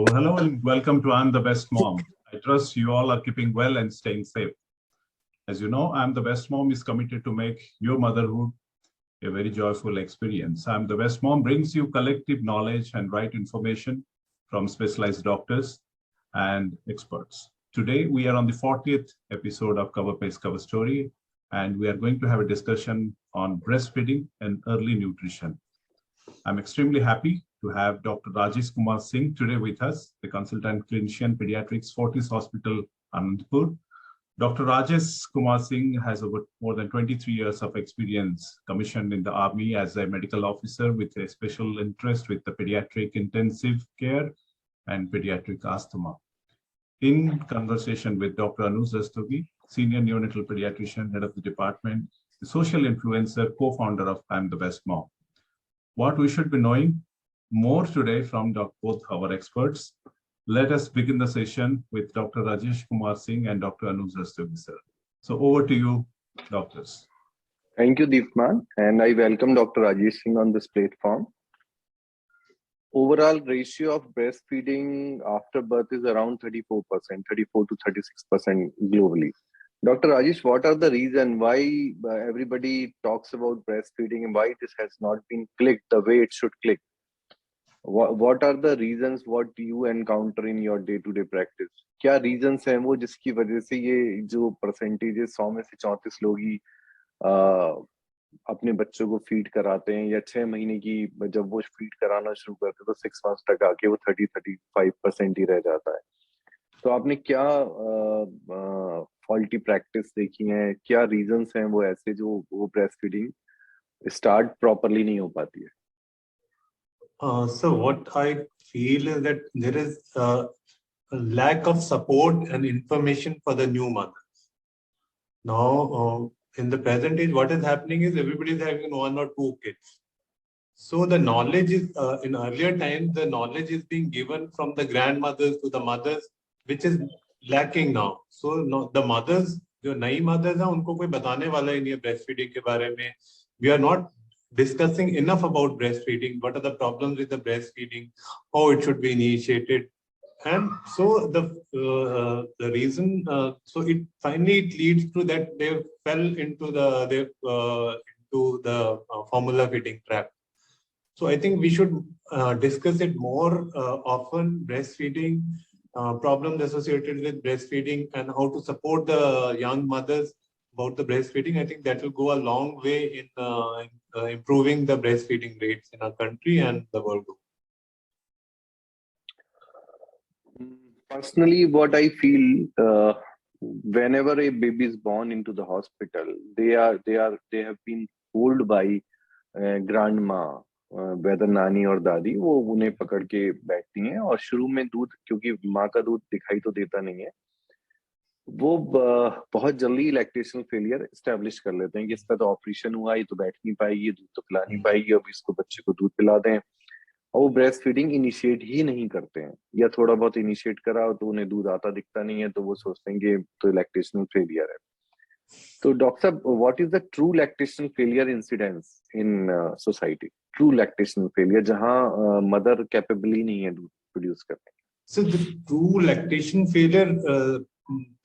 So hello and welcome to I'm the Best Mom. I trust you all are keeping well and staying safe. As you know, I'm the Best Mom is committed to make your motherhood a very joyful experience. I'm the Best Mom brings you collective knowledge and right information from specialized doctors and experts. Today, we are on the 40th episode of Cover Pace Cover Story, and we are going to have a discussion on breastfeeding and early nutrition. I'm extremely happy to have Dr. Rajesh Kumar Singh today with us, the consultant clinician pediatrics, Fortis Hospital, Anandpur. Dr. Rajesh Kumar Singh has over more than 23 years of experience commissioned in the Army as a medical officer with a special interest with the pediatric intensive care and pediatric asthma. In conversation with Dr. Anuj Rastogi, senior neonatal pediatrician, head of the department, the social influencer, co-founder of I'm the Best Mom. What we should be knowing more today from both our experts. Let us begin the session with Dr. Rajesh Kumar Singh and Dr. Anuj Rastogi, sir. So over to you, doctors. Thank you, Deepman, and I welcome Dr. Rajesh Singh on this platform. Overall ratio of breastfeeding after birth is around 34%, 34 to 36% globally. Dr. Rajesh, what are the reasons why everybody talks about breastfeeding and why this has not been clicked the way it should click? What are the reasons what you encounter in your day-to-day practice? क्या reasons हैं वो जिसकी वजह से ये जो percentage 100 में से 34 लोग ही अपने बच्चों को फीड कराते हैं या 6 महीने की जब वो फीड कराना शुरू करते हैं तो 6 months तक आके वो 30-35% ही रह जाता है. तो आपने क्या फॉल्टी प्रैक्टिस देखी है, क्या रीजंस हैं वो ऐसे जो वो ब्रेस्ट फीडिंग स्टार्ट प्रॉपर्ली नहीं हो पाती है? So what I feel is that there is a lack of support and information for the new mothers. Now, in the present age, what is happening is everybody is having 1 or 2 kids. So the knowledge is, in earlier times, the knowledge is being given from the grandmothers to the mothers, which is lacking now. So the mothers, जो नई mothers हैं, उनको कोई बताने वाला ही नहीं है breastfeeding के बारे में. We are not discussing enough about breastfeeding. What are the problems with the breastfeeding? How it should be initiated? And so the reason, so it finally it leads to that they fell into the formula feeding trap. So I think we should discuss it more often, breastfeeding, problems associated with breastfeeding and how to support the young mothers about the breastfeeding. I think that will go a long way in improving the breastfeeding rates in our country and the world. Personally, what I feel, whenever a baby is born into the hospital, they have been told by grandma, whether नानी और दादी, वो उन्हें पकड़ के बैठती हैं और शुरू में दूध, क्योंकि माँ का दूध दिखाई तो देता नहीं है, वो बहुत जल्दी लैक्टेशन फेलियर एस्टेब्लिश कर लेते हैं कि इसका तो ऑपरेशन हुआ, ये तो बैठ नहीं पाएगी, दूध तो पिला नहीं पाएगी, अब इसको बच्चे को दूध पिला दें. और वो ब्रेस्ट फीडिंग इनिशिएट ही नहीं करते हैं, या थोड़ा बहुत इनिशिएट करा तो उन्हें दूध आता दिखता नहीं है तो वो सोचते हैं कि तो लैक्टेशन फेलियर है. तो डॉक्टर साहब, what is the true lactation failure incidence in society? True lactation failure जहां मदर कैपेबल ही नहीं है दूध प्रोड्यूस करने. So the true lactation failure,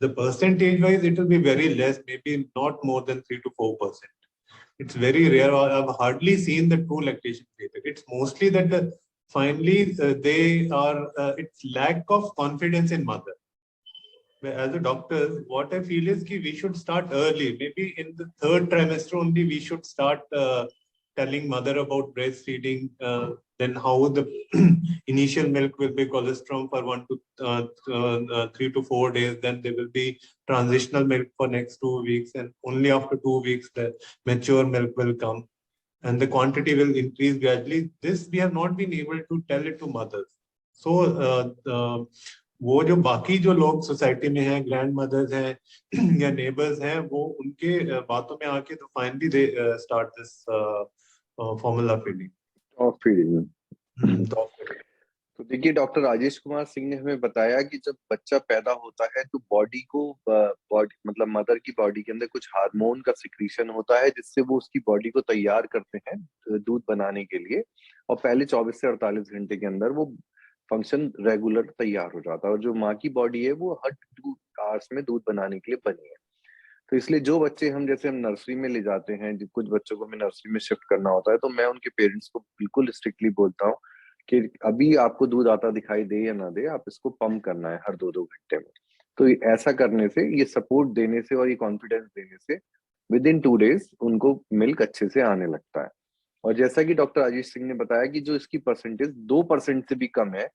the percentage wise, it will be very less, maybe not more than 3 to 4%. It's very rare. I've hardly seen the true lactation failure. It's mostly that finally they are, it's lack of confidence in mother. As a doctor, what I feel is that we should start early. Maybe in the 3rd trimester only, we should start telling mother about breastfeeding, then how the initial milk will be colostrum for 1 to 3 to 4 days. Then there will be transitional milk for next 2 weeks, and only after 2 weeks the mature milk will come, and the quantity will increase gradually. This we have not been able to tell it to mothers. So वो जो बाकी जो लोग society में हैं, grand mother's हैं या neighbours हैं, वो उनके बातों में आके तो finally they start this formula feeding. तो देखिए, डॉक्टर राजेश कुमार सिंह ने हमें बताया कि जब बच्चा पैदा होता है तो बॉडी मतलब मदर की बॉडी के अंदर कुछ हार्मोन का सिक्रीशन होता है जिससे वो उसकी बॉडी को तैयार करते हैं दूध बनाने के लिए, और पहले 24 से 48 घंटे के अंदर वो फंक्शन रेगुलर तैयार हो जाता है। और जो माँ की बॉडी है वो हर 2 आवर्स में दूध बनाने के लिए बनी है। तो इसलिए जो बच्चे हम जैसे हम नर्सरी में ले जाते हैं, कुछ बच्चों को हमें नर्सरी में शिफ्ट करना होता है, तो मैं उनके पेरेंट्स को बिल्कुल स्ट्रिक्टली बोलता हूँ कि अभी आपको दूध आता दिखाई दे या ना दे, आप इसको पंप करना है हर 2-2 घंटे में। तो ऐसा करने से, ये सपोर्ट देने से और ये कॉन्फिडेंस देने से विद इन 2 डेज उनको मिल्क अच्छे से आने लगता है। और जैसा कि डॉक्टर आशीष सिंह ने बताया कि जो इसकी परसेंटेज 2% से भी कम है,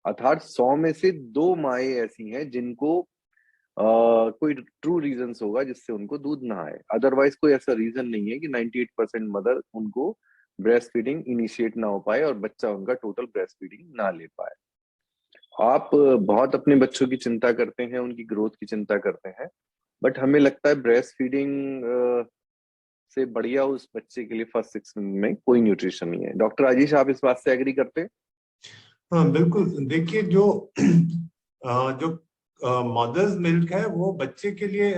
अर्थात 100 में से 2 माएँ ऐसी हैं जिनको कोई ट्रू रीजंस होगा जिससे उनको दूध ना आए। अदरवाइज कोई ऐसा रीजन नहीं है कि 98% मदर उनको ब्रेस्ट फीडिंग इनिशिएट ना हो पाए और बच्चा उनका टोटल ब्रेस्ट फीडिंग ना ले पाए। आप बहुत अपने बच्चों की चिंता करते हैं, उनकी ग्रोथ की चिंता करते हैं, बट हमें लगता है ब्रेस्ट फीडिंग से बढ़िया उस बच्चे के लिए फर्स्ट 6 मंथ में कोई न्यूट्रिशन नहीं है। डॉक्टर आशीष, आप इस बात से एग्री करते हैं? हाँ बिल्कुल। देखिए जो मदर्स मिल्क है वो बच्चे के लिए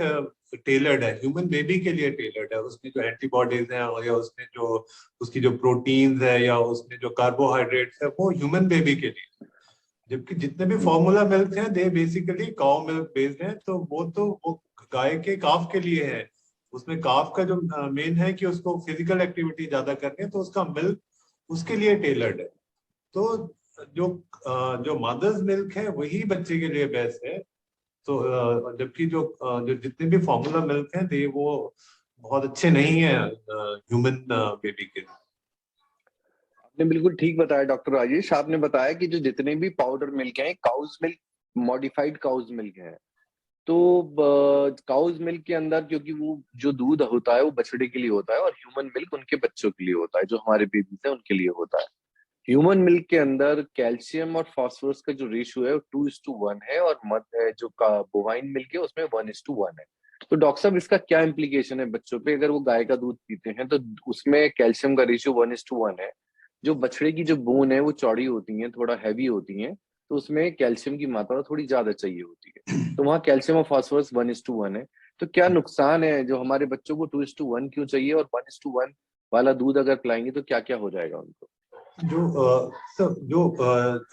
टेलर्ड है, ह्यूमन बेबी के लिए टेलर्ड है। उसमें जो एंटीबॉडीज हैं या उसमें जो उसकी जो प्रोटीन्स है या उसमें जो कार्बोहाइड्रेट्स है वो ह्यूमन बेबी के लिए। जबकि जितने भी फॉर्मूला मिल्क हैं they basically cow milk based हैं, तो वो गाय के काफ के लिए है। उसमें काफ का जो मेन है कि उसको फिजिकल एक्टिविटी ज्यादा करनी है, तो उसका मिल्क उसके लिए टेलर्ड है। तो जो जो मदर्स मिल्क है वही बच्चे के लिए बेस्ट है। तो जबकि जो जितने भी फॉर्मूला मिल्क हैं दे वो बहुत अच्छे नहीं है ह्यूमन बेबी के लिए। आपने बिल्कुल ठीक बताया डॉक्टर राजेश। आपने बताया कि जो जितने भी पाउडर मिल्क हैं, cow's milk, modified cow's milk है। तो काउज मिल्क के अंदर, क्योंकि वो जो दूध होता है वो बछड़े के लिए होता है और ह्यूमन मिल्क उनके बच्चों के लिए होता है, जो हमारे बेबीज है उनके लिए होता है। ह्यूमन मिल्क के अंदर कैल्शियम और फास्फोरस का जो रेशियो है वो 2:1 है, और जो बोवाइन मिल्क है उसमें 1:1 है। तो डॉक्टर साहब, इसका क्या इम्प्लीकेशन है बच्चों पे? अगर वो गाय का दूध पीते हैं तो उसमें कैल्शियम का रेशियो 1:1 है। जो बछड़े की जो बोन है वो चौड़ी होती है, थोड़ा हैवी होती है, तो उसमें कैल्शियम की मात्रा थोड़ी ज्यादा चाहिए होती है। तो वहाँ कैल्शियम और फास्फोरस 1:1 है। तो क्या नुकसान है? जो हमारे बच्चों को 2:1 क्यों चाहिए, और 1:1 वाला दूध अगर पिलाएंगे तो क्या क्या हो जाएगा उनको? जो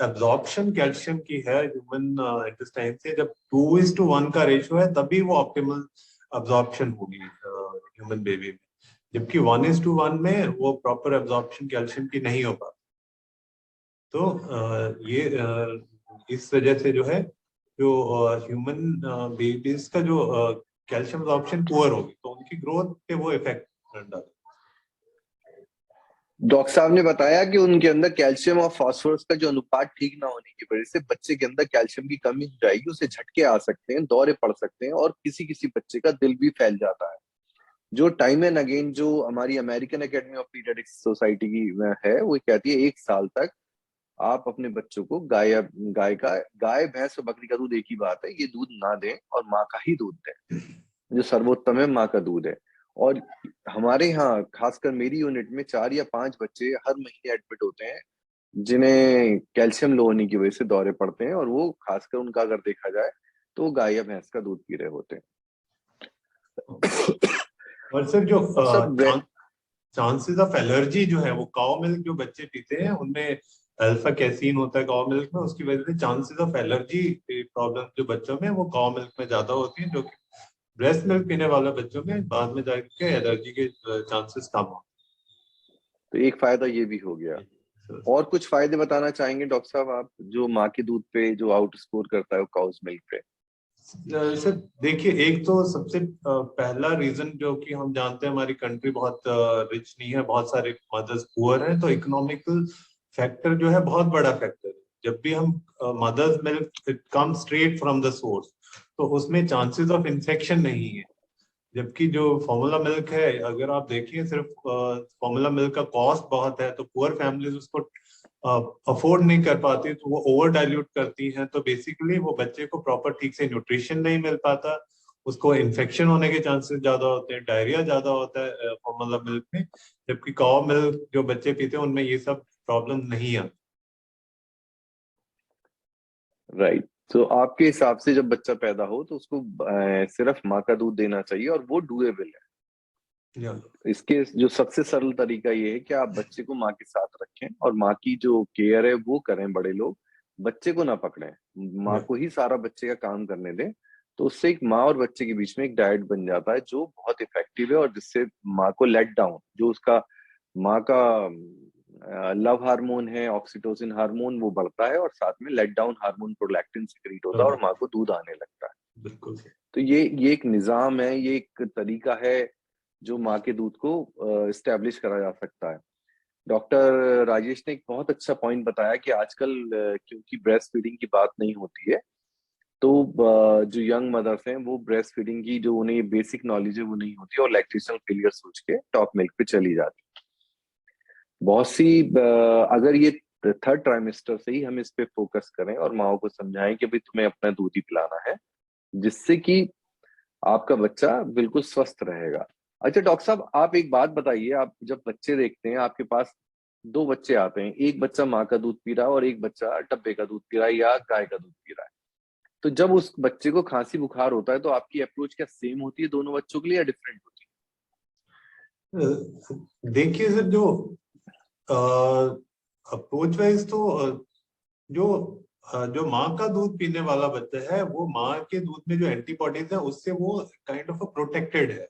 एब्जॉर्प्शन कैल्शियम की है ह्यूमन इंटेस्टाइन से, जब 2:1 का रेशियो है तभी वो ऑप्टिमल एब्जॉर्प्शन होगी ह्यूमन बेबी में। जबकि 1:1 में वो प्रॉपर एब्जॉर्प्शन कैल्शियम की नहीं हो पाती। तो ये इस वजह से जो है जो ह्यूमन बेबीज का जो कैल्शियम एब्जॉर्प्शन पुअर होगी तो उनकी ग्रोथ पे वो इफेक्ट डालेगा। डॉक्टर साहब ने बताया कि उनके अंदर कैल्शियम और फास्फोरस का जो अनुपात ठीक ना होने की वजह से बच्चे के अंदर कैल्शियम की कमी हो जाएगी, उसे झटके आ सकते हैं, दौरे पड़ सकते हैं, और किसी किसी बच्चे का दिल भी फैल जाता है। जो टाइम एंड अगेन जो हमारी American academy of paediatrics society की है, वो कहती है 1 साल तक आप अपने बच्चों को गाय भैंस और बकरी का दूध एक ही बात है, ये दूध ना दें और माँ का ही दूध दें। जो सर्वोत्तम है माँ का दूध है। और हमारे यहाँ खासकर मेरी यूनिट में 4 या 5 बच्चे हर महीने एडमिट होते हैं जिन्हें कैल्शियम लो होने की वजह से दौरे पड़ते हैं, और वो खासकर उनका अगर देखा जाए तो वो गाय या भैंस का दूध पी रहे होते हैं। और सर जो सब चांसेस ऑफ एलर्जी जो है वो काउ मिल्क जो बच्चे पीते हैं उनमें अल्फा कैसीन होता है काउ मिल्क में, उसकी वजह से चांसेस ऑफ एलर्जी प्रॉब्लम जो बच्चों में वो काउ मिल्क में ज्यादा होती है, जो कि ब्रेस्ट मिल्क पीने वाले बच्चों में बाद में जाके एलर्जी के चांसेस कम होते तो एक फायदा ये भी हो गया। हैं। और कुछ फायदे बताना चाहेंगे डॉक्टर साहब आप, जो माँ के दूध पे जो आउट स्कोर करता है वो काउस मिल्क पे? सर देखिए, एक तो सबसे पहला रीजन जो कि हम जानते हैं हमारी कंट्री बहुत रिच नहीं है, बहुत सारे मदर्स पुअर हैं, तो इकोनॉमिकल फैक्टर जो है बहुत बड़ा फैक्टर है। जब भी हम mother's milk it come straight from the source, तो उसमें चांसेस ऑफ इन्फेक्शन नहीं है। जबकि जो फॉर्मूला मिल्क है, अगर आप देखिए सिर्फ फॉर्मूला मिल्क का कॉस्ट बहुत है, तो पुअर फैमिलीज उसको अफोर्ड नहीं कर पाती, तो वो ओवर डाइल्यूट करती हैं, तो बेसिकली वो बच्चे को प्रॉपर ठीक से न्यूट्रिशन नहीं मिल पाता, उसको इन्फेक्शन होने के चांसेस ज्यादा होते हैं, डायरिया ज्यादा होता है फॉर्मूला मिल्क में। जबकि काउ मिल्क जो बच्चे पीते हैं उनमें ये सब प्रॉब्लम नहीं आती। राइट। तो आपके हिसाब से जब बच्चा पैदा हो तो उसको सिर्फ माँ का दूध देना चाहिए, और वो डूएबल है। इसके जो सबसे सरल तरीका ये है कि आप बच्चे को माँ के साथ रखें और माँ की जो केयर है वो करें बड़े लोग, बच्चे को ना पकड़े, माँ को ही सारा बच्चे का काम करने दें, तो उससे एक माँ और बच्चे के बीच में एक डाइट बन जाता है जो बहुत इफेक्टिव है, और जिससे माँ को लेट डाउन, जो उसका माँ का लव हार्मोन है, ऑक्सीटोसिन हार्मोन, वो बढ़ता है, और साथ में let down hormone prolactin secrete होता है और माँ को दूध आने लगता है। बिल्कुल। तो ये एक निजाम है, ये एक तरीका है जो माँ के दूध को इस्टेब्लिश करा जा सकता है। डॉक्टर राजेश ने एक बहुत अच्छा पॉइंट बताया कि आजकल क्योंकि ब्रेस्ट फीडिंग की बात नहीं होती है, तो जो यंग मदर्स हैं वो ब्रेस्ट फीडिंग की जो उन्हें बेसिक नॉलेज है वो नहीं होती, और लैक्टेशनल फेलियर सोच के टॉप मिल्क पे चली जाती। बहुत सी अगर ये थर्ड ट्राइमेस्टर से ही हम इस पे फोकस करें और माओ को समझाएं कि भाई तुम्हें अपना दूध ही पिलाना है, जिससे कि आपका बच्चा बिल्कुल स्वस्थ रहेगा। अच्छा डॉक्टर साहब, आप एक बात बताइए, आप जब बच्चे देखते हैं, आपके पास दो बच्चे आते हैं, एक बच्चा माँ का दूध पी रहा है और एक बच्चा डब्बे का दूध पी रहा है या गाय का दूध पी रहा है, तो जब उस बच्चे को खांसी बुखार होता है तो आपकी अप्रोच क्या सेम होती है दोनों बच्चों के लिए या डिफरेंट होती देखिए सर, जो अप्रोच वाइज तो जो जो माँ का दूध पीने वाला बच्चा है, वो माँ के दूध में जो एंटीबॉडीज है उससे वो काइंड ऑफ प्रोटेक्टेड है,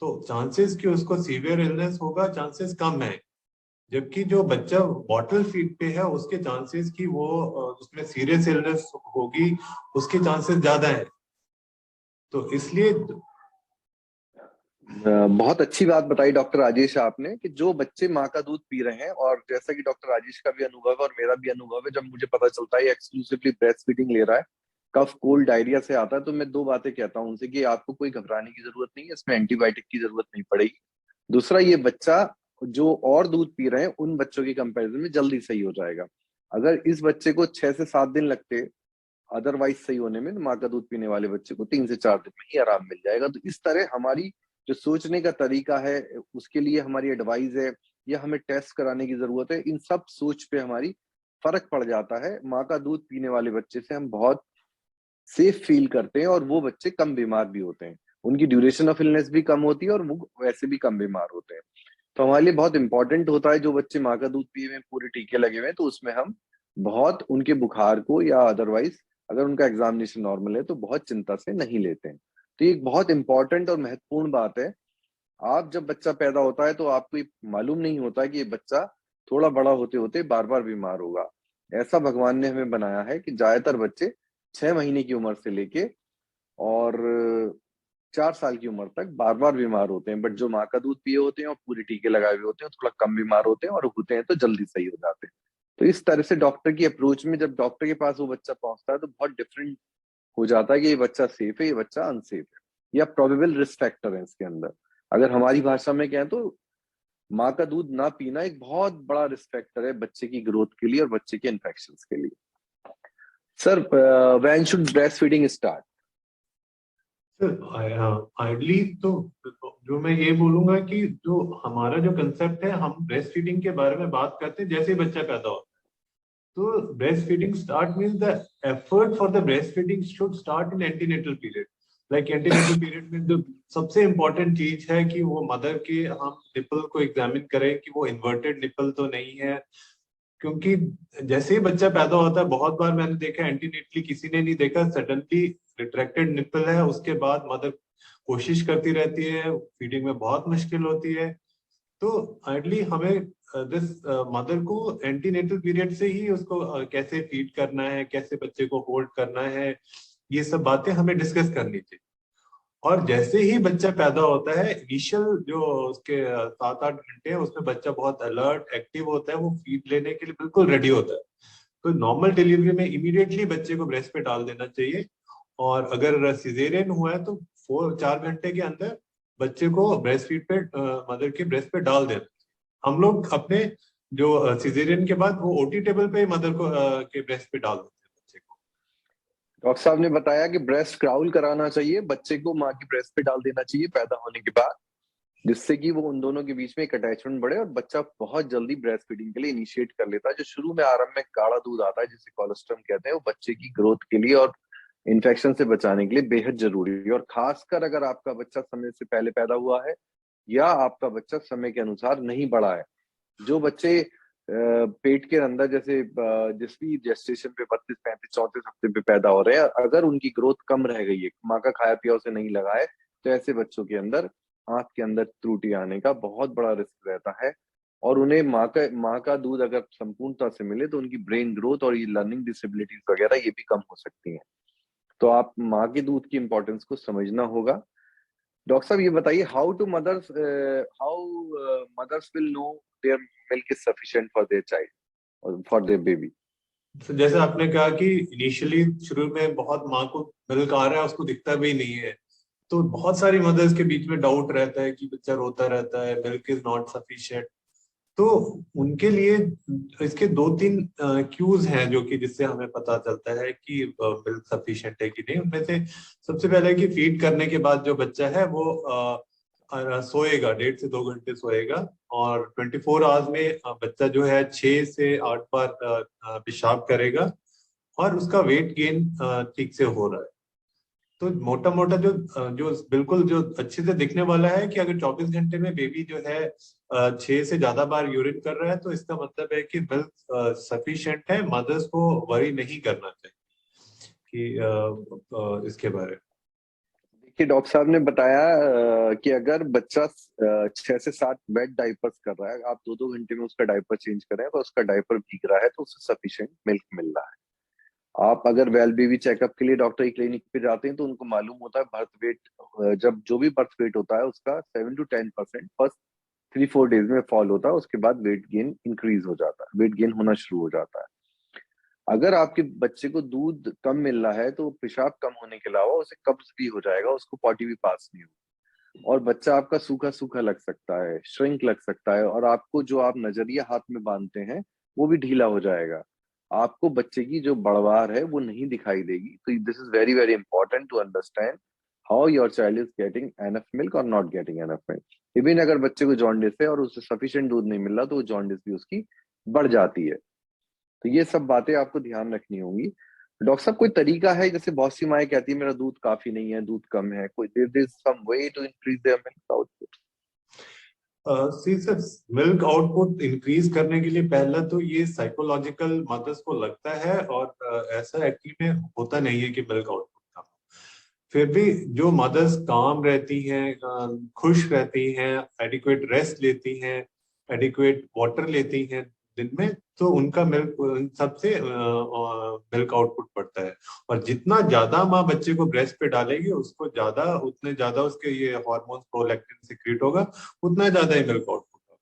तो चांसेस कि उसको सीवियर इलनेस होगा चांसेस कम है। जबकि जो बच्चा बॉटल फीड पे है उसके चांसेस कि वो उसमें सीरियस इलनेस होगी उसके चांसेस ज्यादा है। तो इसलिए बहुत अच्छी बात बताई डॉक्टर राजेश आपने कि जो बच्चे माँ का दूध पी रहे हैं, और जैसा कि डॉक्टर राजेश का भी अनुभव है और मेरा भी अनुभव है, जब मुझे पता चलता है एक्सक्लूसिवली ब्रेस्ट फीडिंग ले रहा है, कफ कोल्ड डायरिया से आता है, तो मैं दो बातें कहता हूँ उनसे कि आपको कोई घबराने की जरूरत नहीं है, इसमें एंटीबायोटिक की जरूरत नहीं पड़ेगी। दूसरा, ये बच्चा जो और दूध पी रहे हैं उन बच्चों के कंपेरिजन में जल्दी सही हो जाएगा। अगर इस बच्चे को 6 से 7 दिन लगते अदरवाइज सही होने में, तो माँ का दूध पीने वाले बच्चे को 3 से 4 दिन में ही आराम मिल जाएगा। तो इस तरह हमारी जो सोचने का तरीका है, उसके लिए हमारी एडवाइस है या हमें टेस्ट कराने की जरूरत है, इन सब सोच पे हमारी फर्क पड़ जाता है। माँ का दूध पीने वाले बच्चे से हम बहुत सेफ फील करते हैं और वो बच्चे कम बीमार भी होते हैं, उनकी ड्यूरेशन ऑफ इलनेस भी कम होती है और वो वैसे भी कम बीमार होते हैं। तो हमारे लिए बहुत इंपॉर्टेंट होता है जो बच्चे माँ का दूध पिए हुए पूरे टीके लगे हुए हैं, तो उसमें हम बहुत उनके बुखार को या अदरवाइज अगर उनका एग्जामिनेशन नॉर्मल है तो बहुत चिंता से नहीं लेते हैं। तो ये एक बहुत इंपॉर्टेंट और महत्वपूर्ण बात है। आप जब बच्चा पैदा होता है तो आपको ये मालूम नहीं होता कि ये बच्चा थोड़ा बड़ा होते होते बार बार बीमार होगा। ऐसा भगवान ने हमें बनाया है कि ज्यादातर बच्चे 6 महीने की उम्र से लेके और 4 साल की उम्र तक बार बार बीमार होते हैं, बट जो माँ का दूध पिए होते हैं और पूरे टीके लगाए हुए होते हैं थोड़ा कम बीमार होते हैं, और होते हैं तो जल्दी सही हो जाते हैं। तो इस तरह से डॉक्टर की अप्रोच में जब डॉक्टर के पास वो बच्चा पहुंचता है तो बहुत डिफरेंट हो जाता है कि ये बच्चा सेफ है, ये बच्चा अनसेफ है, या प्रोबेबल रिस्क फैक्टर है इसके अंदर। अगर हमारी भाषा में कहें तो माँ का दूध ना पीना एक बहुत बड़ा रिस्क फैक्टर है बच्चे की ग्रोथ के लिए और बच्चे के इन्फेक्शन के लिए। Sir, when should breast feeding start? Ideally तो जो मैं ये बोलूंगा कि जो हमारा जो कंसेप्ट है, हम ब्रेस्ट फीडिंग के बारे में बात करते हैं जैसे ही बच्चा पैदा होता है, तो breast feeding start means the effort for the breast feeding should start in antenatal period. Like antenatal period में जो सबसे इम्पोर्टेंट चीज है कि वो मदर के हम निपल को एग्जामिन करें कि वो इन्वर्टेड निपल तो नहीं है, क्योंकि जैसे ही बच्चा पैदा होता है बहुत बार मैंने देखा एंटीनेटली किसी ने नहीं देखा, सडनली रिट्रैक्टेड निपल है, उसके बाद मदर कोशिश करती रहती है, फीडिंग में बहुत मुश्किल होती है। तो आइडली हमें दिस मदर को एंटीनेटल पीरियड से ही उसको कैसे फीड करना है, कैसे बच्चे को होल्ड करना है, ये सब बातें हमें डिस्कस करनी चाहिए। और जैसे ही बच्चा पैदा होता है, इनिशियल जो उसके 7-8 घंटे हैं उसमें बच्चा बहुत अलर्ट एक्टिव होता है, वो फीड लेने के लिए बिल्कुल रेडी होता है। तो नॉर्मल डिलीवरी में इमीडिएटली बच्चे को ब्रेस्ट पे डाल देना चाहिए, और अगर सिजेरियन हुआ है तो 4 घंटे के अंदर बच्चे को ब्रेस्ट फीड पे मदर के ब्रेस्ट पे डाल देना। हम लोग अपने जो सिजेरियन के बाद वो ओटी टेबल पे मदर को के ब्रेस्ट पे डाल देते हैं बच्चे को। डॉक्टर साहब ने बताया कि ब्रेस्ट क्राउल कराना चाहिए, बच्चे को माँ की ब्रेस्ट पे डाल देना चाहिए पैदा होने के बाद, जिससे कि वो उन दोनों के बीच में एक अटैचमेंट बढ़े और बच्चा बहुत जल्दी ब्रेस्ट फीडिंग के लिए इनिशिएट कर लेता है। जो शुरू में आरंभ में गाढ़ा दूध आता है जिसे कोलेस्ट्रम कहते हैं, वो बच्चे की ग्रोथ के लिए और इन्फेक्शन से बचाने के लिए बेहद जरूरी है। और खासकर अगर आपका बच्चा समय से पहले पैदा हुआ है या आपका बच्चा समय के अनुसार नहीं बढ़ा है। जो बच्चे पेट के अंदर जैसे जिस भी जेस्टेशन पे 32, 35, 34 हफ्ते पे पैदा हो रहे हैं, अगर उनकी ग्रोथ कम रह गई है, माँ का खाया पिया उसे नहीं लगा है, तो ऐसे बच्चों के अंदर आंत के अंदर त्रुटि आने का बहुत बड़ा रिस्क रहता है। और उन्हें माँ का दूध अगर संपूर्णता से मिले तो उनकी ब्रेन ग्रोथ और ये लर्निंग डिसेबिलिटीज वगैरह ये भी कम हो सकती हैं। तो आप माँ के दूध की इंपॉर्टेंस को समझना होगा। डॉक्टर साहब ये बताइए, how mothers will know their milk is sufficient for their child और फॉर देयर बेबी? तो जैसे आपने कहा कि इनिशियली शुरू में बहुत माँ को मिल्क आ रहा है, उसको दिखता भी नहीं है, तो बहुत सारी मदर्स के बीच में डाउट रहता है कि बच्चा रोता रहता है, मिल्क इज नॉट सफिशिएंट। तो उनके लिए इसके 2-3 क्यूज हैं जो कि जिससे हमें पता चलता है कि मिल्क सफिशिएंट है कि नहीं। उनमें से सबसे पहले कि फीड करने के बाद जो बच्चा है वो सोएगा, 1.5 से 2 घंटे सोएगा, और 24 आवर्स में बच्चा जो है 6 से 8 बार पेशाब करेगा, और उसका वेट गेन ठीक से हो रहा है। तो मोटा मोटा जो बिल्कुल जो अच्छे से दिखने वाला है कि अगर 24 घंटे में बेबी जो है 6 से ज्यादा बार यूरिन कर रहा है, तो इसका मतलब है कि मिल्क सफिशिएंट है। मदर्स को वरी नहीं करना चाहिए कि इसके बारे में। देखिए, डॉक्टर साहब ने बताया कि अगर बच्चा 6 से 7 वेट डाइपर्स कर रहा है, आप 2-2 घंटे में उसका डाइपर चेंज करें तो उसका डाइपर भीग रहा है, तो उसे सफिशिएंट मिल्क मिल रहा है। आप अगर वेल बेबी चेकअप के लिए डॉक्टर की क्लिनिक पे जाते हैं तो उनको मालूम होता है बर्थ वेट, जब जो भी बर्थ वेट होता है उसका 7 to 10% फर्स्ट 3-4 डेज में फॉल होता है, उसके बाद वेट गेन इंक्रीज हो जाता है, वेट गेन होना शुरू हो जाता है। अगर आपके बच्चे को दूध कम मिल रहा है तो पेशाब कम होने के अलावा उसे कब्ज भी हो जाएगा, उसको पॉटी भी पास नहीं होगी, और बच्चा आपका सूखा सूखा लग सकता है, श्रिंक लग सकता है, और आपको जो आप नजरिया हाथ में बांधते हैं वो भी ढीला हो जाएगा। आपको बच्चे की जो बढ़वार है वो नहीं दिखाई देगी। तो this is very very important to understand how your child is getting enough milk और not getting enough milk. Even अगर बच्चे को जॉन्डिस है और उसे सफिशिएंट दूध नहीं मिल रहा तो वो जॉन्डिस भी उसकी बढ़ जाती है। तो ये सब बातें आपको ध्यान रखनी होंगी। डॉक्टर साहब, कोई तरीका है, जैसे बहुत सी माएँ कहती है मेरा दूध काफी नहीं है, दूध कम है, कोई there is some way to increase their milk output? Milk output increase करने के लिए पहला तो ये साइकोलॉजिकल मदर्स को लगता है, और ऐसा एक्चुअली में होता नहीं है कि मिल्क आउटपुट कम। फिर भी जो मदर्स काम रहती हैं, खुश रहती हैं, एडिक्वेट रेस्ट लेती हैं, एडिक्वेट वाटर लेती हैं दिन में, तो उनका मिल्क सबसे मिल्क आउटपुट बढ़ता है। और जितना ज्यादा माँ बच्चे को ब्रेस्ट पे डालेगी उसको ज्यादा उतने ज्यादा उसके ये हार्मोन्स प्रोलैक्टिन सिक्रीट होगा, उतना ज्यादा ही मिल्क आउटपुट होगा।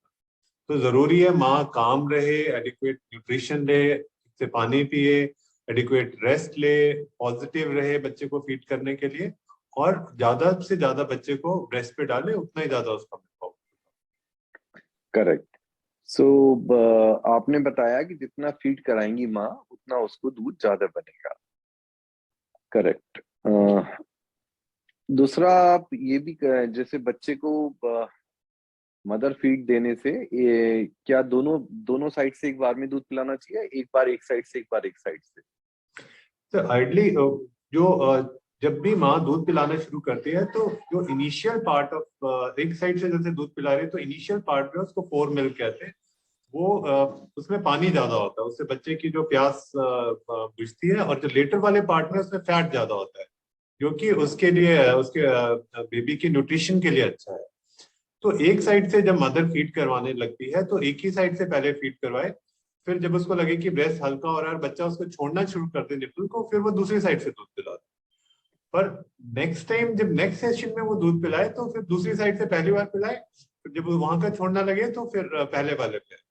तो जरूरी है माँ काम रहे, एडिक्वेट न्यूट्रिशन ले, से पानी पिए, एडिक्वेट रेस्ट ले, पॉजिटिव रहे बच्चे को फीड करने के लिए, और ज्यादा से ज्यादा बच्चे को ब्रेस्ट पे डाले, उतना ही ज्यादा उसका मिल्क आउटपुट। करेक्ट। सो आपने बताया कि जितना फीड कराएंगी माँ उतना उसको दूध ज्यादा बनेगा। करेक्ट। दूसरा, आप ये भी जैसे बच्चे को मदर फीड देने से ये क्या दोनों साइड से एक बार में दूध पिलाना चाहिए, एक बार एक साइड से, एक बार एक साइड से? तो आइडली जब भी माँ दूध पिलाना शुरू करती है तो जो इनिशियल पार्ट ऑफ एक साइड से जैसे दूध पिला रही है, तो इनिशियल पार्ट में उसको फोर मिल्क कहते हैं। वो उसमें पानी ज्यादा होता है, उससे बच्चे की जो प्यास बुझती है, और जो लेटर वाले पार्ट में उसमें फैट ज्यादा होता है, जो कि उसके लिए उसके बेबी की न्यूट्रिशन के लिए अच्छा है। तो एक साइड से जब मदर फीड करवाने लगती है तो एक ही साइड से पहले फीड करवाए, फिर जब उसको लगे कि ब्रेस्ट हल्का हो रहा है और बच्चा उसको छोड़ना शुरू कर दे निप्पल को, फिर वो दूसरी साइड से दूध पिला दे। पर नेक्स्ट टाइम जब नेक्स्ट सेशन में वो दूध पिलाए तो फिर दूसरी साइड से पहली बार पिलाए, फिर जब वहां का छोड़ना लगे तो फिर पहले वाले पिलाए।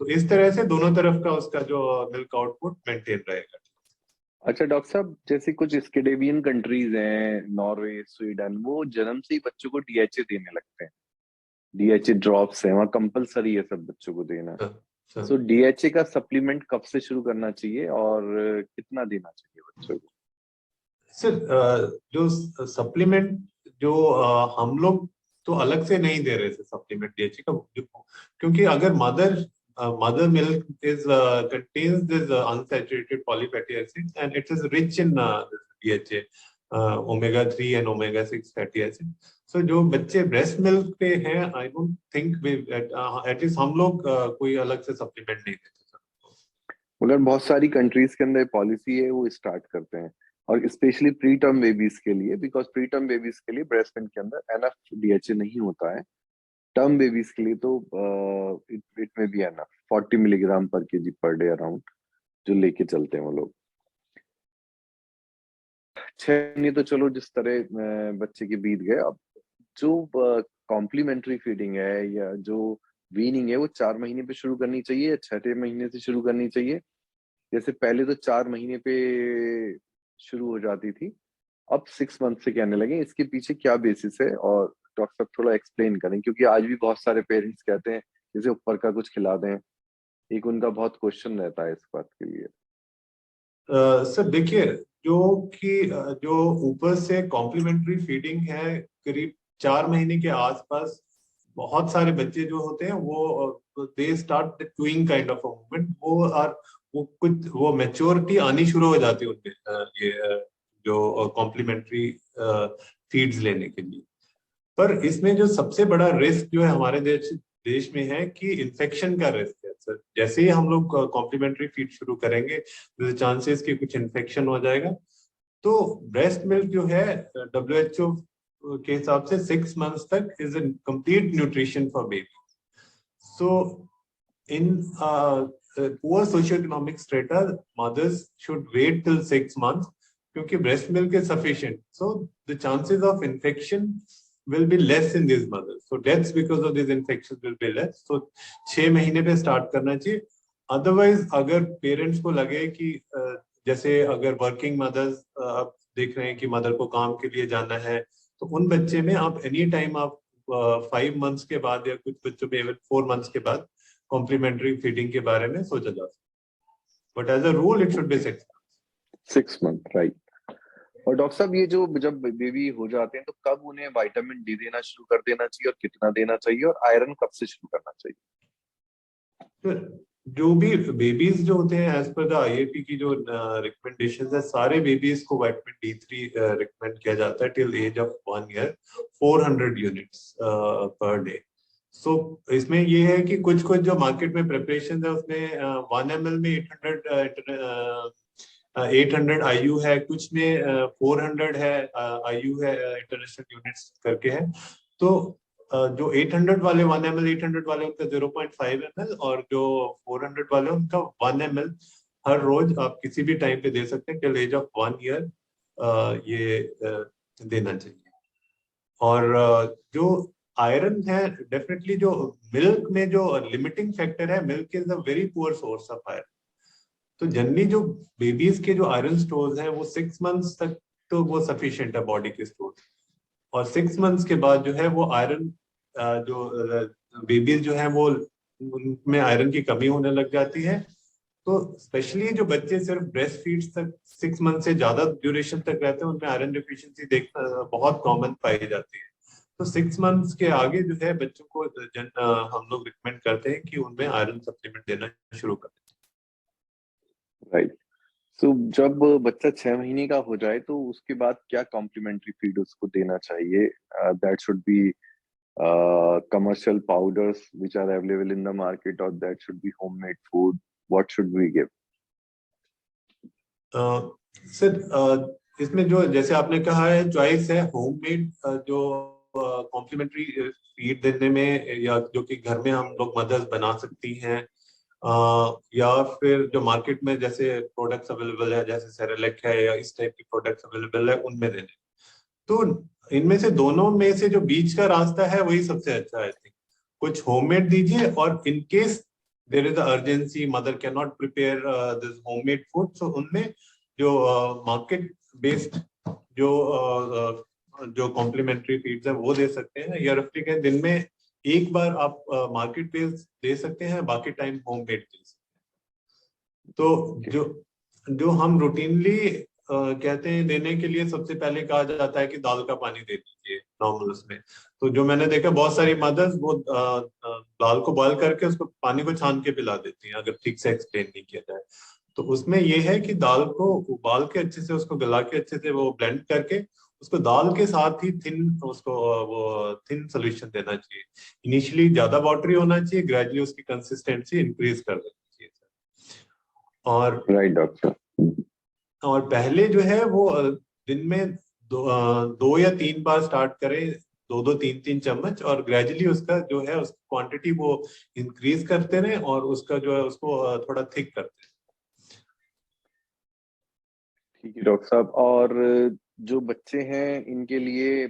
तो इस तरह से दोनों तरफ का उसका जो मिल्क आउटपुट मेंटेन रहेगा। अच्छा डॉक्टर साहब, जैसे कुछ स्कैंडिनेवियन कंट्रीज हैं, नॉर्वे, स्वीडन, वो जन्म से ही बच्चों को डीएचए देने लगते हैं। डीएचए ड्रॉप्स है वहाँ, कंपलसरी है सब बच्चों को देना। सो डीएचए का सप्लीमेंट कब से शुरू करना चाहिए और कितना देना चाहिए बच्चों को? सर, जो सप्लीमेंट जो हम लोग तो अलग से नहीं दे रहे थे सप्लीमेंट डीएचए का, क्योंकि अगर mother milk is contains this unsaturated polyfatty acid and it is rich in DHA. Omega 3 and omega 6 fatty acid. So जो बच्चे ब्रेस्ट मिल्क पे हैं, आई डोंट थिंक एटलीस्ट हम लोग कोई अलग से सप्लीमेंट नहीं देते। मगर बहुत सारी कंट्रीज के अंदर पॉलिसी है, वो स्टार्ट करते हैं, और स्पेशली प्री टर्म बेबीज के लिए, बिकॉज प्री टर्म बेबीज के लिए ब्रेस्ट मिल्क के अंदर एनफ डीएचए नहीं होता है। टर्म बेबीज के लिए तो इट में भी एनफ 40 मिलीग्राम पर केजी पर डे अराउंड जो लेके चलते हैं वो लोग। 6 महीने तो चलो जिस तरह बच्चे के बीत गए। अब जो कॉम्प्लीमेंट्री फीडिंग है या जो वीनिंग है, वो 4 महीने पे शुरू करनी चाहिए या 6 महीने से शुरू करनी चाहिए? जैसे पहले तो 4 महीने पे शुरू हो जाती थी, अब 6 मंथ से कहने लगे। इसके पीछे क्या बेसिस है? और डॉक्टर साहब थोड़ा एक्सप्लेन करें, क्योंकि आज भी बहुत सारे पेरेंट्स कहते हैं जैसे ऊपर का कुछ खिला दें। एक उनका बहुत क्वेश्चन रहता है इस बात के लिए। सर देखिए, जो ऊपर से कॉम्प्लीमेंट्री फीडिंग है, करीब 4 महीने के आसपास बहुत सारे बच्चे जो होते हैं वो they start doing kind of a movement, वो मैच्योरिटी आनी शुरू हो जाती है उनके जो कॉम्प्लीमेंट्री फीड्स लेने के लिए। पर इसमें जो सबसे बड़ा रिस्क जो है हमारे देश में है कि इन्फेक्शन का रिस्क है सर। जैसे ही हम लोग कॉम्प्लीमेंट्री फीड शुरू करेंगे, चांसेस कि कुछ इन्फेक्शन हो जाएगा। तो ब्रेस्ट मिल्क जो है WHO के हिसाब से 6 मंथ्स तक is a complete nutrition for baby. So in poor socio economic strata, mothers should wait till 6 months, क्योंकि breast milk is sufficient, so the chances of infection will be less in these mothers. So deaths because of these infections will be less. So 6 महीने पे start करना चाहिए। Otherwise अगर parents को लगे कि जैसे अगर वर्किंग मदर्स आप देख रहे हैं कि मदर को काम के लिए जाना है, तो उन बच्चे में आप एनी टाइम आप 5 मंथ्स के बाद या कुछ बच्चों में इवन 4 मंथ्स के बाद कॉम्प्लीमेंट्री फीडिंग के बारे में सोचा जा सकता है। But as a rule it should be 6 month, right. और डॉक्टर साहब, ये जो जब बेबी हो जाते हैं तो कब उन्हें विटामिन डी देना शुरू कर देना चाहिए और कितना देना चाहिए, और आयरन कब से शुरू करना चाहिए? जो भी बेबीज जो होते हैं एज पर द IAP की जो रिकमेंडेशन है, सारे बेबीज को विटामिन D3 रिकमेंड किया जाता है till age of 1 year 400 units per day. So इसमें ये है कि कुछ जो मार्केट में प्रिपरेशन है उसमें 1 ml में 800 IU है, कुछ में 400 है IU है, इंटरनेशनल यूनिट्स करके है। तो जो 800 वाले 1 ml 800 वाले उनका 0.5 ml, और जो 400 वाले उनका 1 ml हर रोज आप किसी भी टाइम पे दे सकते हैं टिल एज ऑफ 1 ईयर ये देना चाहिए। और जो आयरन है, डेफिनेटली जो मिल्क में जो लिमिटिंग फैक्टर है, milk is a very poor source of iron. तो जनरली जो बेबीज के जो आयरन स्टोर्स हैं वो 6 मंथ्स तक तो वो सफिशिएंट है बॉडी के स्टोर, और 6 मंथ्स के बाद जो है वो आयरन जो बेबीज जो है वो उनमें आयरन की कमी होने लग जाती है। तो स्पेशली जो बच्चे सिर्फ ब्रेस्ट फीड्स तक 6 मंथ से ज्यादा ड्यूरेशन तक रहते हैं, उनमें आयरन डिफिशिएंसी देखना बहुत कॉमन पाई जाती है। तो 6 मंथ्स के आगे जो है बच्चों को हम लोग रिकमेंड करते हैं कि उनमें आयरन सप्लीमेंट देना शुरू करें। राइट। तो जब बच्चा 6 महीने का हो जाए तो उसके बाद क्या कॉम्प्लीमेंट्री फीड उसको देना चाहिए? That should B commercial powders which are available in the market, or that should be homemade food? What should we give? Sir इसमें जो जैसे आपने कहा है चॉइस है होममेड जो कॉम्प्लीमेंट्री फीड देने में, या जो कि घर में हम लोग मदर्स बना सकती हैं, या फिर जो मार्केट में जैसे प्रोडक्ट्स अवेलेबल है जैसे सेरेलैक है या इस टाइप की प्रोडक्ट्स अवेलेबल है उनमें देने। तो इनमें से दोनों में से जो बीच का रास्ता है वही सबसे अच्छा है। कुछ होममेड दीजिए, और in case there is urgency, mother can not prepare this homemade food, so उनमें जो मार्केट बेस्ड जो कॉम्प्लीमेंट्री फीड्स है वो दे सकते हैं, या रफली कहें दिन में एक बार आप मार्केट बेस्ड दे सकते हैं, बाकी टाइम होममेड दे सकते हैं। तो जो हम रूटीनली कहते हैं देने के लिए, सबसे पहले कहा जाता है कि दाल का पानी दे दीजिए नॉर्मल उसमें। तो जो मैंने देखा बहुत सारी मदर्स वो दाल को बॉयल करके उसको पानी को छान के पिला देती हैं अगर ठीक से एक्सप्लेन नहीं किया जाए। तो उसमें ये है कि दाल को उबाल के अच्छे से, उसको गला के अच्छे से वो ब्लेंड करके उसको दाल के साथ ही उसको वो थिन सोल्यूशन देना चाहिए। इनिशियली ज्यादा वाटरी होना चाहिए, ग्रेजुअली उसकी कंसिस्टेंसी इंक्रीज कर देनी चाहिए सर। और राइट डॉक्टर। और पहले जो है वो दिन में 2 या 3 बार स्टार्ट करें, 2-2, 3-3 चम्मच, और ग्रेजुअली उसका जो है उस क्वांटिटी वो इंक्रीज करते रहे और उसका जो है उसको थोड़ा थिक करते रहे। ठीक है डॉक्टर साहब। और जो बच्चे हैं इनके लिए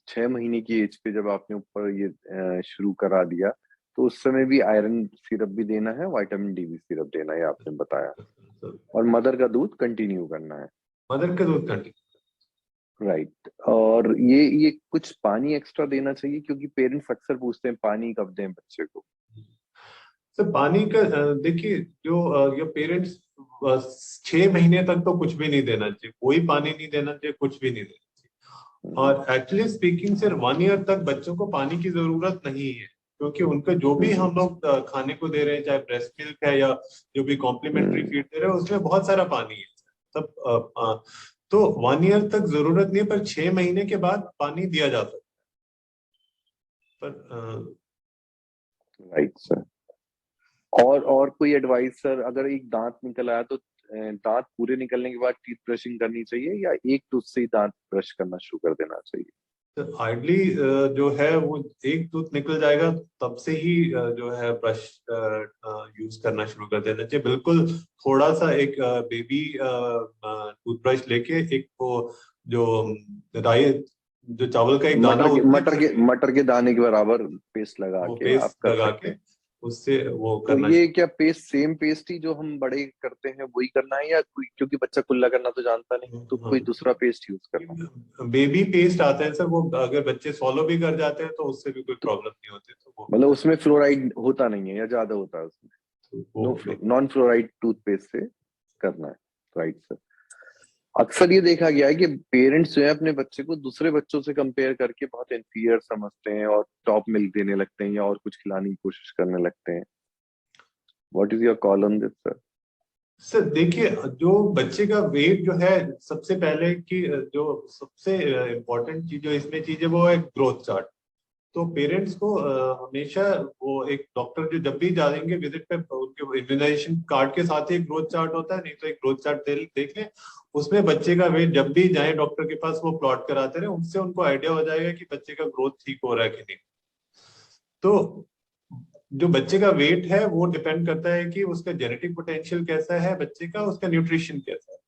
6 महीने की एज पे जब आपने ऊपर ये शुरू करा दिया, तो उस समय भी आयरन सिरप भी देना है, विटामिन डी भी सिरप देना है आपने बताया, और मदर का दूध कंटिन्यू करना है। मदर का दूध कंटिन्यू। राइट। और ये कुछ पानी एक्स्ट्रा देना चाहिए, क्योंकि पेरेंट्स अक्सर पूछते हैं पानी कब दें बच्चे को। सर पानी का देखिए, जो ये पेरेंट्स 6 महीने तक तो कुछ भी नहीं देना चाहिए, कोई पानी नहीं देना चाहिए, कुछ भी नहीं देना चाहिए। और एक्चुअली स्पीकिंग सर 1 ईयर तक बच्चों को पानी की जरूरत नहीं है, क्योंकि उनका जो भी हम लोग खाने को दे रहे हैं, चाहे ब्रेस्ट मिल्क है या जो भी कॉम्प्लीमेंट्री फीड दे रहे हैं, उसमें बहुत सारा पानी है तब। तो 1 ईयर तक जरूरत नहीं है, पर 6 महीने के बाद पानी दिया जा सकता है। पर राइट सर। और कोई एडवाइस सर, अगर एक दांत निकल आया तो दांत पूरे निकलने के बाद टीथ ब्रशिंग करनी चाहिए, या एक टूथ से ही दांत ब्रश करना शुरू कर देना चाहिए? आइडली जो है वो एक टूथ निकल जाएगा तब से ही जो है ब्रश यूज करना शुरू कर देना चाहिए। बिल्कुल थोड़ा सा एक बेबी टूथब्रश लेके एक वो जो राई, जो चावल का एक दाना होता है, मटर के दाने के बराबर पेस्ट लगा वो के आप पेस्ट कर लगा सकते के हैं। उससे वो तो करना ये क्या पेस्ट सेम पेस्ट ही जो हम बड़े करते हैं वही करना है, या कोई, क्योंकि बच्चा कुल्ला करना तो जानता नहीं, तो कोई दूसरा पेस्ट यूज करना है? बेबी पेस्ट आता है सर, वो अगर बच्चे सॉलो भी कर जाते हैं तो उससे भी कोई तो प्रॉब्लम नहीं होती, तो वो मतलब उसमें फ्लोराइड होता नहीं है या ज्यादा होता है उसमें? नॉन फ्लोराइड टूथपेस्ट से करना है। Right sir. अक्सर ये देखा गया है कि पेरेंट्स जो है अपने बच्चे को दूसरे बच्चों से कंपेयर करके बहुत इंफीरियर समझते हैं और टॉप मिल्क देने लगते हैं या और कुछ खिलाने की कोशिश करने लगते हैं। What is your call on this sir? Sir देखिए, जो बच्चे का वेट जो है, सबसे पहले की जो सबसे इम्पोर्टेंट चीज जो इसमें चीज है वो है ग्रोथ चार्ट। तो पेरेंट्स को हमेशा वो एक डॉक्टर जो जब भी जाएंगे विजिट पे, उनके इम्यूनाइजेशन कार्ड के साथ ही एक ग्रोथ चार्ट होता है, नहीं तो एक ग्रोथ चार्ट देख लें, उसमें बच्चे का वेट जब भी जाए डॉक्टर के पास वो प्लॉट कराते रहे, उससे उनको आइडिया हो जाएगा कि बच्चे का ग्रोथ ठीक हो रहा है कि नहीं। तो जो बच्चे का वेट है वो डिपेंड करता है कि उसका जेनेटिक पोटेंशियल कैसा है बच्चे का, उसका न्यूट्रिशन कैसा है।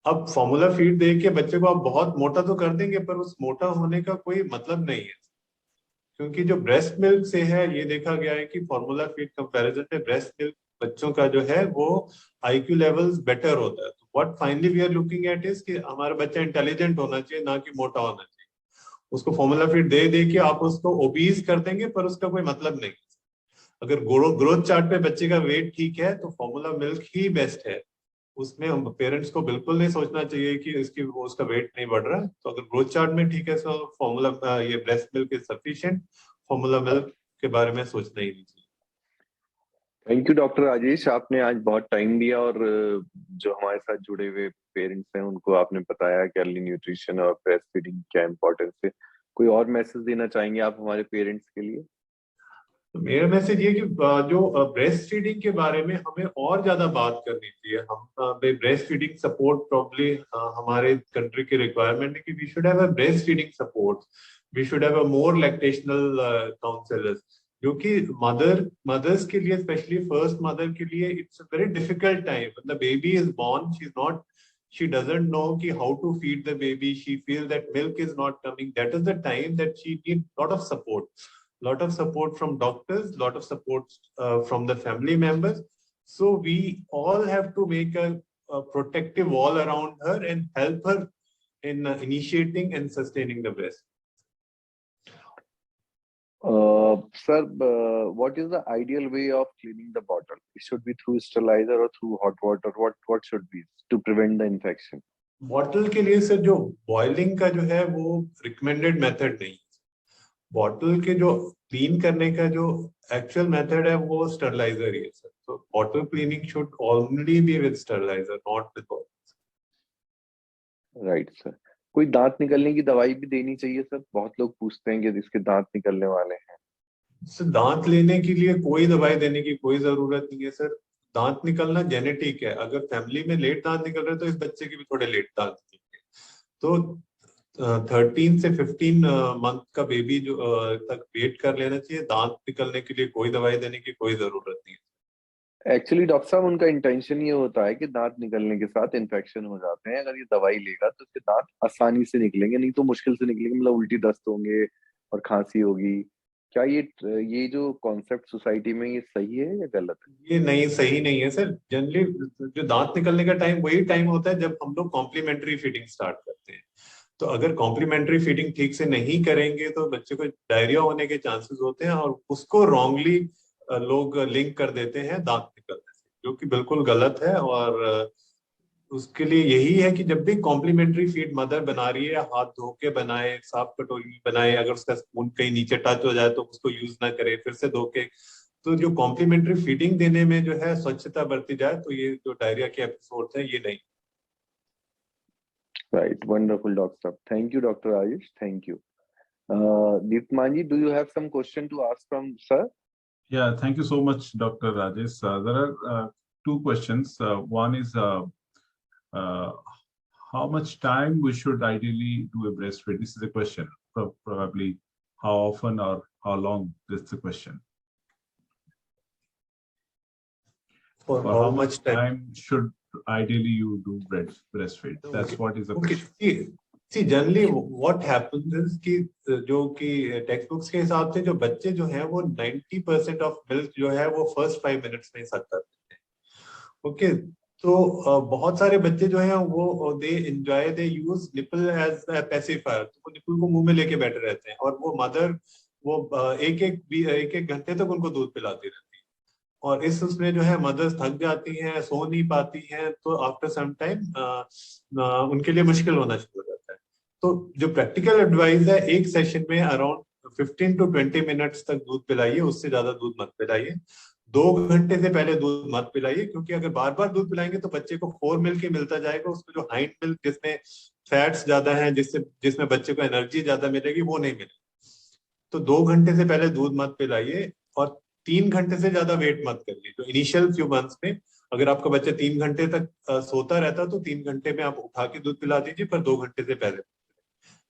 अब फॉर्मूला फीड दे के बच्चे को आप बहुत मोटा तो कर देंगे, पर उस मोटा होने का कोई मतलब नहीं है, क्योंकि जो ब्रेस्ट मिल्क से है ये देखा गया है कि फॉर्मूला फीड कंपैरिजन में ब्रेस्ट मिल्क बच्चों का जो है वो आईक्यू लेवल्स बेटर होता है। तो what finally we are looking at is कि हमारा बच्चा इंटेलिजेंट होना चाहिए, ना कि मोटा होना चाहिए। उसको फॉर्मूला फीड दे दे के आप उसको ओबीज कर देंगे, पर उसका कोई मतलब नहीं। अगर ग्रोथ चार्ट पे बच्चे का वेट ठीक है तो फॉर्मूला मिल्क ही बेस्ट है। उसमें हम पेरेंट्स को बिल्कुल नहीं सोचना चाहिए कि उसका वेट नहीं बढ़ रहा है। तो अगर ग्रोथ चार्ट में ठीक है तो फॉर्मूला ये breast milk is sufficient, formula milk के बारे में सोचना ही नहीं चाहिए। थैंक यू डॉक्टर राजेश, आपने आज बहुत टाइम दिया और जो हमारे साथ जुड़े हुए पेरेंट्स हैं उनको आपने बताया कि अर्ली न्यूट्रिशन और ब्रेस्ट फीडिंग क्या इंपॉर्टेंस है। कोई और मैसेज देना चाहेंगे आप हमारे पेरेंट्स के लिए? तो मेरा मैसेज ये कि जो ब्रेस्ट फीडिंग के बारे में हमें और ज्यादा बात करनी चाहिए। हम ब्रेस्ट फीडिंग सपोर्ट प्रॉब्ली हमारे कंट्री की रिक्वायरमेंट है कि we should have a breast feeding support, we should have a more lactational counsellors, जो कि मदर्स के लिए, स्पेशली फर्स्ट मदर के लिए it's a very difficult time. The baby is born, she doesn't know ki how to feed the baby, she feels that milk is not coming. That is the time that she needs lot of support from doctors, lot of support from the family members. So we all have to make a protective wall around her and help her in initiating and sustaining the breast. Sir, what is the ideal way of cleaning the bottle? It should be through sterilizer or through hot water. What should be to prevent the infection? Bottle के लिए sir जो boiling का जो है वो recommended method नहीं है। Bottle के जो क्लीन करने का जो एक्चुअल मेथड है वो स्टरलाइजर ही है सर. तो bottle cleaning should already be with steriliser, not with bottle. Right sir. कोई दांत निकलने की दवाई भी देनी चाहिए सर? बहुत लोग पूछते हैं कि जिसके दांत निकलने वाले हैं. सर दांत लेने के लिए कोई दवाई देने की कोई जरूरत नहीं है सर. दांत निकलना जेनेटिक है. अगर फैमिली में लेट दांत निकल रहे हैं तो इस बच्चे के भी थोड़े लेट दांत निकलेंगे. तो 13 से 15 मंथ का बेबी जो तक वेट कर लेना चाहिए. दांत निकलने के लिए कोई दवाई देने की कोई जरूरत नहीं है. एक्चुअली डॉक्टर साहब, उनका इंटेंशन ये होता है कि दांत निकलने के साथ इन्फेक्शन हो जाते हैं. अगर ये दवाई लेगा तो उसके दांत आसानी से निकलेंगे, नहीं तो मुश्किल से निकलेंगे. मतलब उल्टी दस्त होंगे और खांसी होगी. क्या ये जो कॉन्सेप्ट सोसाइटी में ये सही है या गलत है? ये नहीं, सही नहीं है सर. जनरली जो दांत निकलने का टाइम वही टाइम होता है जब हम लोग कॉम्प्लीमेंट्री फीडिंग स्टार्ट करते हैं. तो अगर कॉम्प्लीमेंट्री फीडिंग ठीक से नहीं करेंगे तो बच्चे को डायरिया होने के चांसेस होते हैं, और उसको रॉन्गली लोग लिंक कर देते हैं दांत निकलने से, जो कि बिल्कुल गलत है. और उसके लिए यही है कि जब भी कॉम्प्लीमेंट्री फीड मदर बना रही है, हाथ धो के बनाए, साफ कटोरी में बनाए. अगर उसका स्पून कहीं नीचे टच हो जाए तो उसको यूज ना करे, फिर से धो के. तो जो कॉम्प्लीमेंट्री फीडिंग देने में जो है स्वच्छता बरती जाए तो ये जो डायरिया के एपिसोड है ये नहीं. Right, wonderful, Dr. Saab. Thank you, Dr. Ayush. Thank you. Deepmanji, do you have some question to ask from sir? Yeah, thank you so much, Dr. Rajesh. There are two questions. One is how much time we should ideally do a breastfeed? This is a question. Probably how often or how long? This is the question. For Or how much time should ideally you do breastfeed? That's what is the question. See, generally what happens is कि जो कि text books के हिसाब से जो बच्चे जो हैं वो 90% ऑफ मिल्क जो है वो फर्स्ट 5 मिनट्स में सक करते हैं. ओके. तो बहुत सारे बच्चे जो हैं वो दे यूज निपल एज पैसिफायर. तो वो निपल को मुंह में लेके बैठे रहते हैं, और वो मदर वो एक घंटे तक उनको दूध पिलाती रहती है. और इस उसमें जो है मदर्स थक जाती हैं, सो नहीं पाती हैं, तो आफ्टर सम टाइम उनके लिए मुश्किल होना शुरू हो जाता है. तो जो प्रैक्टिकल एडवाइस है, एक सेशन में अराउंड 15 to 20 मिनट्स तक दूध पिलाइए. उससे ज्यादा दूध मत पिलाइए. 2 घंटे से पहले दूध मत पिलाइए, क्योंकि अगर बार बार दूध पिलाएंगे तो बच्चे को फोर मिल्क ही मिलता जाएगा. उसमें जो हाइंड मिल्क जिसमें फैट्स ज्यादा है, जिसमें बच्चे को एनर्जी ज्यादा मिलेगी, वो नहीं मिलेगी. तो 2 घंटे से पहले दूध मत पिलाइए, और 3 घंटे से ज्यादा वेट मत करिए. तो इनिशियल फ्यू मंथ्स में अगर आपका बच्चा 3 घंटे तक सोता रहता तो 3 घंटे में आप उठा के दूध पिला दीजिए, पर 2 घंटे से पहले.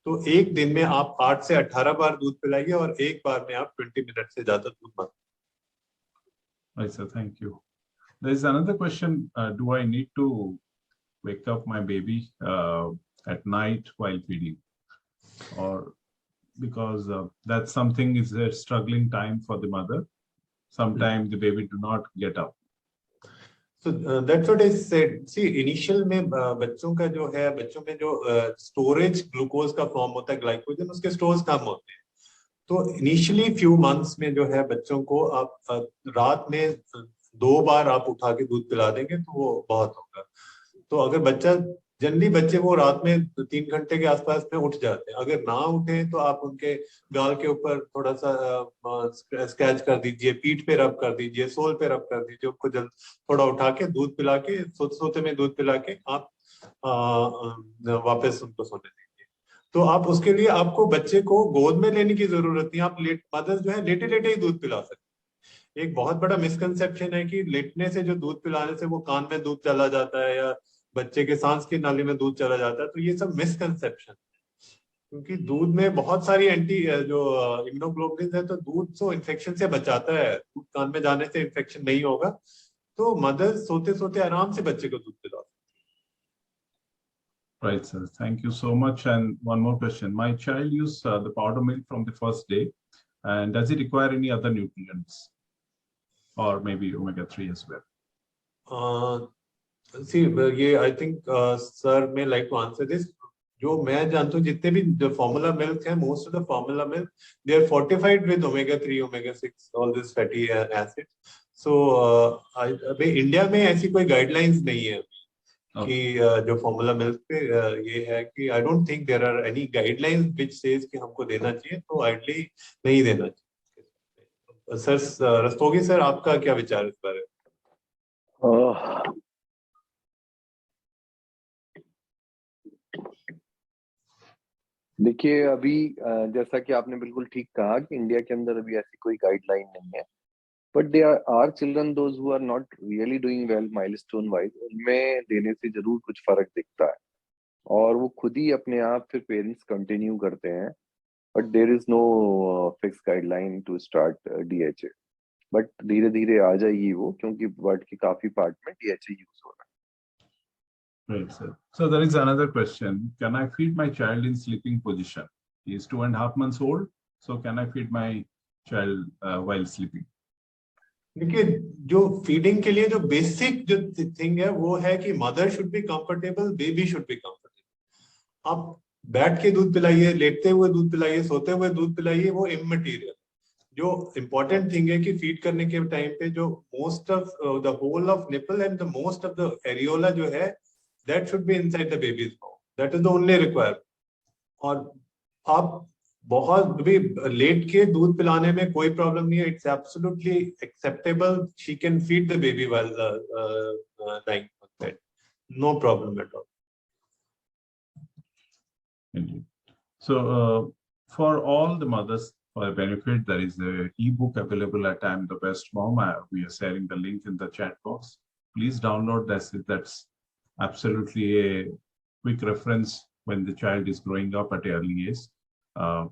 तो एक दिन में आप 8 से 18 बार दूध पिलाइए, और एक बार में आप 20 मिनट से ज्यादा दूध मत. Right, sir. Thank you. There is another question. Do I need to wake up my baby at night while feeding, or because that's something is a struggling time for the mother? Sometimes the baby do not get up. So that's what I said. See, initial में बच्चों का जो है, बच्चों में जो storage glucose का form होता है, ग्लाइकोजन, उसके स्टोर्स कम होते हैं. तो इनिशियली फ्यू मंथ्स में जो है बच्चों को आप रात में 2 बार आप उठा के दूध पिला देंगे तो वो बहुत होगा. तो अगर बच्चा जनरली बच्चे वो रात में 3 घंटे के आसपास में उठ जाते हैं. अगर ना उठे तो आप उनके गाल के ऊपर थोड़ा सा स्क्रैच कर दीजिए, पीठ पे रब कर दीजिए, सोल पे रब कर दीजिए. उनको जल्द थोड़ा उठा के दूध पिला के, सोते में दूध पिला के आप वापस उनको सोने दीजिए. तो आप उसके लिए आपको बच्चे को गोद में लेने की जरूरत नहीं. आप मदर्स जो है लेटे लेटे ही दूध पिला सकते हैं. एक बहुत बड़ा मिसकंसेप्शन है कि लेटने से जो दूध पिलाने से वो कान में दूध चला जाता है, या बच्चे के सांस की नाली में दूध चला जाता है. तो ये सब मिसकंसेप्शन है, क्योंकि दूध में बहुत सारी जो इम्यूनोग्लोबुलिन है, तो दूध तो इन्फेक्शन से बचाता है. दूध कान में जाने से इन्फेक्शन नहीं होगा. तो मदर सोते सोते आराम से बच्चे को दूध पिला. Right, sir. Thank you so much. And one more question. My child use the powder milk from the first day, and does it require any other nutrients, or maybe omega-3 as well? See, ये I think sir may like to answer this. जो मैं जानता हूँ जितने भी formula milk है, most of the formula milk they are fortified with omega-3, omega-6, all this fatty acids. So अभी India में ऐसी कोई गाइडलाइंस नहीं है कि जो फॉर्मूला मिल्क पे ये है कि I don't think there are any guidelines which says कि हमको देना चाहिए, तो आइडली नहीं देना चाहिए। सर रस्तोगी सर, आपका क्या विचार इस बारे में? देखिए अभी जैसा कि आपने बिल्कुल ठीक कहा कि इंडिया के अंदर अभी ऐसी कोई गाइडलाइन नहीं है, but they are children those who are not really doing well milestone wise, उनमें देने से जरूर कुछ फर्क दिखता है और वो खुद ही अपने आप फिर पेरेंट्स कंटिन्यू करते हैं, but there is no fix guideline to start DHA, but धीरे धीरे आ जाएगी वो, क्योंकि वर्ल्ड के काफी पार्ट में डीएचए यूज हो रहा है। Right, sir. So there is another question. Can I feed my child in sleeping position? He is 2.5 months old. So can I feed my child while sleeping? देखिए, जो feeding के लिए जो basic जो thing है वो है कि mother should be comfortable, baby should be comfortable. आप बैठ के दूध पिलाइए, लेटते हुए दूध पिलाइए, सोते हुए दूध पिलाइए, वो इममटेरियल। जो इम्पोर्टेंट थिंग है कि फीड करने के टाइम पे जो most of the whole of nipple and the most of the areola जो है, that should be inside the baby's mouth, that is the only requirement. और आप बहुत भी लेट के दूध पिलाने में कोई प्रॉब्लम नहीं है, it's absolutely acceptable, she can feed the baby while lying on bed, no problem at all. Indeed. So for all the mothers, for benefit, there is a ebook available at I'm the Best Mom. We are sharing the link in the chat box. Please download that. That's absolutely a quick reference when the child is growing up at an early age.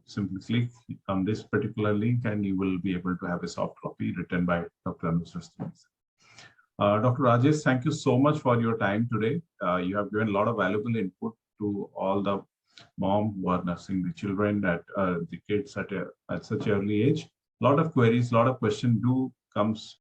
Simply click on this particular link and you will be able to have a soft copy written by Dr. Anuj Rustagi. Dr. Rajesh, thank you so much for your time today. You have given a lot of valuable input to all the mom who are nursing the children at the kids at such early age. A lot of queries, a lot of questions do comes